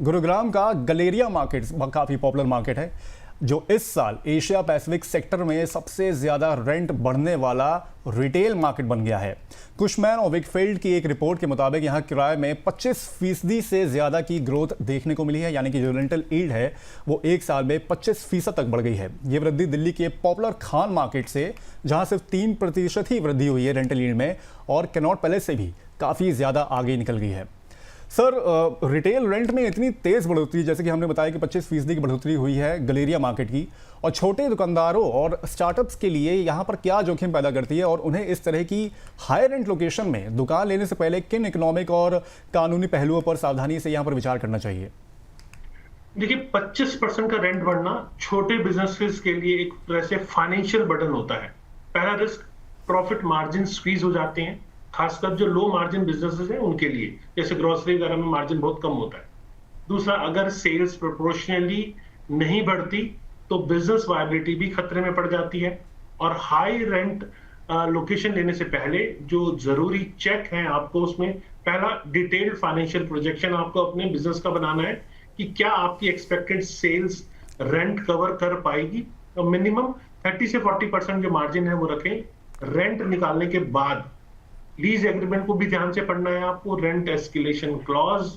गुरुग्राम का Galleria market काफ़ी popular market है, जो इस साल एशिया पैसिफिक सेक्टर में सबसे ज़्यादा रेंट बढ़ने वाला रिटेल मार्केट बन गया है। कुशमैन और विकफील्ड की एक रिपोर्ट के मुताबिक यहाँ किराए में 25% से ज़्यादा की ग्रोथ देखने को मिली है, यानी कि जो रेंटल ईल्ड है वो एक साल में 25% तक बढ़ गई है। ये वृद्धि दिल्ली के पॉपुलर खान मार्केट से, जहाँ सिर्फ 3% ही वृद्धि हुई है रेंटल ईल्ड में, और कैनॉट पैलेस से भी काफ़ी ज़्यादा आगे निकल गई है। सर, रिटेल रेंट में इतनी तेज़ बढ़ोतरी, जैसे कि हमने बताया कि 25% की बढ़ोतरी हुई है गलेरिया मार्केट की, और छोटे दुकानदारों और स्टार्टअप्स के लिए यहाँ पर क्या जोखिम पैदा करती है, और उन्हें इस तरह की हाई रेंट लोकेशन में दुकान लेने से पहले किन इकोनॉमिक और कानूनी पहलुओं पर सावधानी से यहाँ पर विचार करना चाहिए? देखिए, 25% का रेंट बढ़ना छोटे बिजनेसेस के लिए एक तरह से फाइनेंशियल बर्डन होता है। पहला रिस्क, प्रॉफिट मार्जिन स्क्वीज हो जाते हैं, खासकर जो लो मार्जिन बिजनेसेस हैं उनके लिए, जैसे ग्रोसरी वगैरह में मार्जिन बहुत कम होता है। दूसरा, अगर सेल्स प्रोपोर्शनली नहीं बढ़ती तो बिजनेस वायबिलिटी भी खतरे में पड़ जाती है। और हाई रेंट लोकेशन लेने से पहले जो जरूरी चेक है आपको, उसमें पहला डिटेल्ड फाइनेंशियल प्रोजेक्शन आपको अपने बिजनेस का बनाना है कि क्या आपकी एक्सपेक्टेड सेल्स रेंट कवर कर पाएगी। तो मिनिमम 30 से 40% जो मार्जिन है वो रखें। रेंट निकालने के बाद लीज एग्रीमेंट को भी ध्यान से पढ़ना है आपको, rent escalation clause,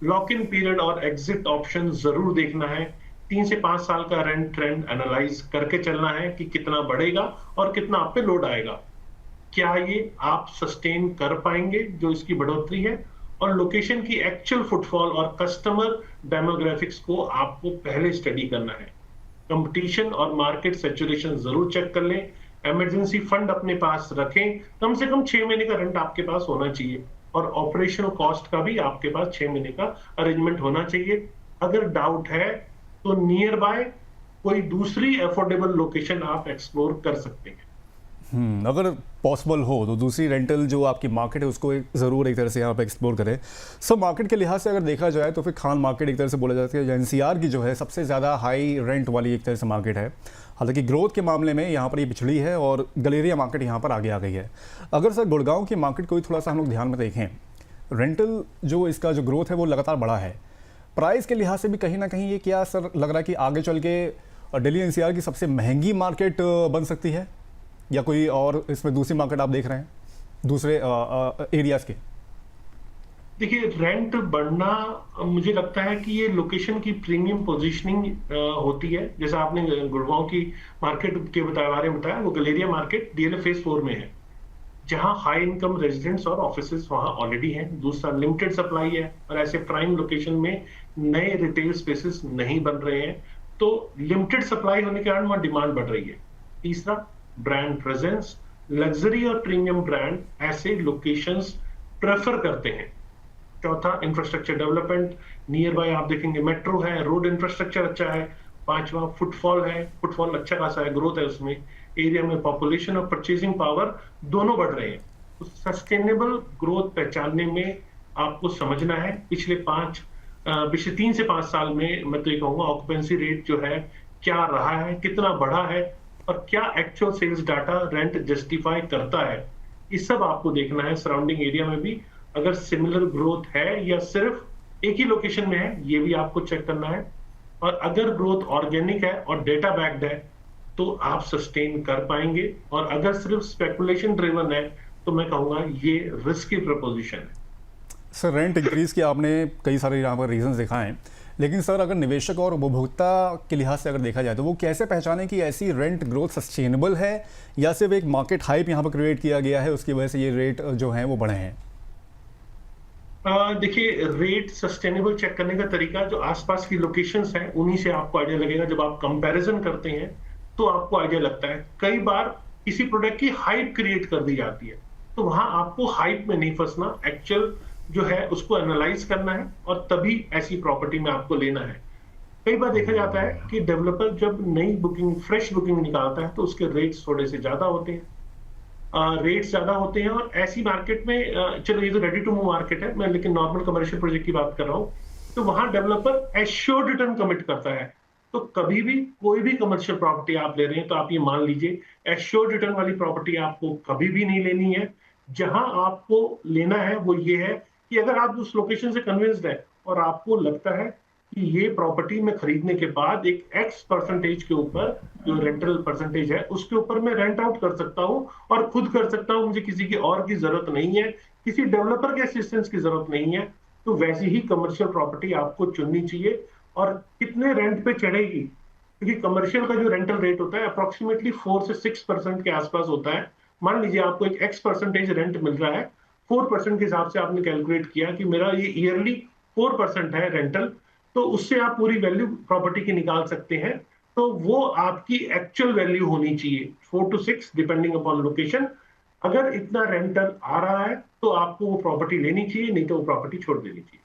lock in period और एग्जिट ऑप्शन जरूर देखना है। 3 से 5 साल का रेंट ट्रेंड एनालाइज करके चलना है कि कितना बढ़ेगा और कितना आप पे लोड आएगा, क्या ये आप सस्टेन कर पाएंगे जो इसकी बढ़ोतरी है। और लोकेशन की एक्चुअल फुटफॉल और कस्टमर डेमोग्राफिक्स को आपको पहले स्टडी करना है। कंपटीशन और मार्केट सैचुरेशन जरूर चेक कर लें। इमरजेंसी फंड अपने पास रखें, कम से कम 6 महीने का रेंट आपके पास होना चाहिए, और ऑपरेशनल कॉस्ट का भी आपके पास 6 महीने का अरेंजमेंट होना चाहिए। अगर डाउट है तो नियर बाय कोई दूसरी अफोर्डेबल लोकेशन आप एक्सप्लोर कर सकते हैं। अगर पॉसिबल हो तो दूसरी रेंटल जो आपकी मार्केट है उसको ज़रूर एक तरह से यहाँ पे एक्सप्लोर करें। सब मार्केट के लिहाज से अगर देखा जाए तो फिर खान मार्केट एक तरह से बोला जाता है एनसीआर की जो है सबसे ज़्यादा हाई रेंट वाली एक तरह से मार्केट है। हालांकि ग्रोथ के मामले में यहाँ पर ये पिछड़ी है और गलेरिया मार्केट यहाँ पर आगे आ गई है। अगर सर गुड़गांव की मार्केट को थोड़ा सा हम लोग ध्यान में देखें, रेंटल जो इसका जो ग्रोथ है वो लगातार बढ़ा है, प्राइस के लिहाज से भी कहीं ना कहीं ये क्या सर लग रहा है कि आगे चल के दिल्ली एनसीआर की सबसे महंगी मार्केट बन सकती है, या कोई और इसमें दूसरी मार्केट आप देख रहे हैं दूसरे एरियाज के? देखिए, रेंट बढ़ना मुझे लगता है कि ये लोकेशन की प्रीमियम पोजीशनिंग होती है। जैसा आपने गुड़गांव की मार्केट के बारे में बताया, वो गलेरिया मार्केट डीएलएफ फेज 4 में है, जहां हाई इनकम रेजिडेंट्स और ऑफिसेस वहां ऑलरेडी हैं। दूसरा, लिमिटेड सप्लाई है और ऐसे प्राइम लोकेशन में नए रिटेल स्पेसेस नहीं बन रहे हैं, तो लिमिटेड सप्लाई होने के कारण वहां डिमांड बढ़ रही है। तीसरा, ब्रांड प्रेजेंस, लग्जरी और प्रीमियम ब्रांड ऐसे लोकेशंस प्रेफर करते हैं। चौथा, इंफ्रास्ट्रक्चर डेवलपमेंट, नियर बाय आप देखेंगे मेट्रो है, रोड इंफ्रास्ट्रक्चर अच्छा है। पांचवा, फुटफॉल है, फुटफॉल अच्छा खासा है, ग्रोथ है उसमें। एरिया में पॉपुलेशन और परचेजिंग पावर दोनों बढ़ रहे हैं। तो सस्टेनेबल ग्रोथ पहचानने में आपको समझना है पिछले 3 से 5 साल में मैं तो ये कहूंगा ऑक्यूपेंसी रेट जो है क्या रहा है, कितना बढ़ा है, और क्या actual sales data rent justify करता है। ये सब आपको देखना है। सराउंडिंग एरिया में भी अगर सिमिलर ग्रोथ है या सिर्फ एक ही लोकेशन में है, ये भी आपको चेक करना है। और अगर ग्रोथ ऑर्गेनिक है और डेटा बैक्ड है तो आप सस्टेन कर पाएंगे, और अगर सिर्फ स्पेकुलेशन ड्रिवन है तो मैं कहूंगा ये रिस्की प्रपोजिशन है। सर, रेंट इंक्रीज की आपने कई सारे यहाँ पर रीजंस दिखाए हैं, लेकिन सर अगर निवेशक और उपभोक्ता के लिहाज से अगर देखा जाए तो वो कैसे पहचाने कि ऐसी रेंट ग्रोथ सस्टेनेबल है या सिर्फ एक मार्केट हाइप यहाँ पर क्रिएट किया गया है, उसकी वजह से ये रेट जो हैं वो बढ़े हैं? देखिए, रेट सस्टेनेबल चेक करने का तरीका जो आसपास की लोकेशंस हैं उन्हीं से आपको आइडिया लगेगा। जब आप कंपैरिजन करते हैं तो आपको आइडिया लगता है। कई बार किसी प्रोडक्ट की हाइप क्रिएट कर दी जाती है, तो वहां आपको हाइप में नहीं फंसना, एक्चुअल जो है उसको एनालाइज करना है और तभी ऐसी प्रॉपर्टी में आपको लेना है। कई बार देखा जाता है कि डेवलपर जब नई बुकिंग, फ्रेश बुकिंग निकालता है तो उसके रेट्स थोड़े से ज्यादा होते हैं। रेट्स ज्यादा होते हैं और ऐसी मार्केट में चलो ये तो रेडी टू मूव मार्केट है, मैं लेकिन नॉर्मल कमर्शियल प्रोजेक्ट की बात कर रहा हूँ, तो वहां डेवलपर एश्योर्ड रिटर्न कमिट करता है। तो कभी भी कोई भी कमर्शियल प्रॉपर्टी आप ले रहे हैं तो आप ये मान लीजिए एश्योर्ड रिटर्न वाली प्रॉपर्टी आपको कभी भी नहीं लेनी है। जहां आपको लेना है वो ये है कि अगर आप उस लोकेशन से कन्विंस्ड है और आपको लगता है कि ये प्रॉपर्टी में खरीदने के बाद एक एक्स परसेंटेज के ऊपर, जो रेंटल परसेंटेज है उसके ऊपर मैं रेंट आउट कर सकता हूँ और खुद कर सकता हूँ, मुझे किसी की और की जरूरत नहीं है, किसी डेवलपर के असिस्टेंस की जरूरत नहीं है। तो वैसी ही कमर्शियल प्रॉपर्टी आपको चुननी चाहिए। और कितने रेंट पे चढ़ेगी, क्योंकि कमर्शियल का जो रेंटल रेट होता है अप्रोक्सीमेटली 4 से 6% के आसपास होता है। मान लीजिए आपको एक एक्स परसेंटेज रेंट मिल रहा है, 4% के हिसाब से आपने कैलकुलेट किया कि मेरा ये ईयरली 4% है रेंटल, तो उससे आप पूरी वैल्यू प्रॉपर्टी की निकाल सकते हैं। तो वो आपकी एक्चुअल वैल्यू होनी चाहिए 4 to 6 डिपेंडिंग अपॉन लोकेशन। अगर इतना रेंटल आ रहा है तो आपको वो प्रॉपर्टी लेनी चाहिए, नहीं तो वो प्रॉपर्टी छोड़ देनी चाहिए।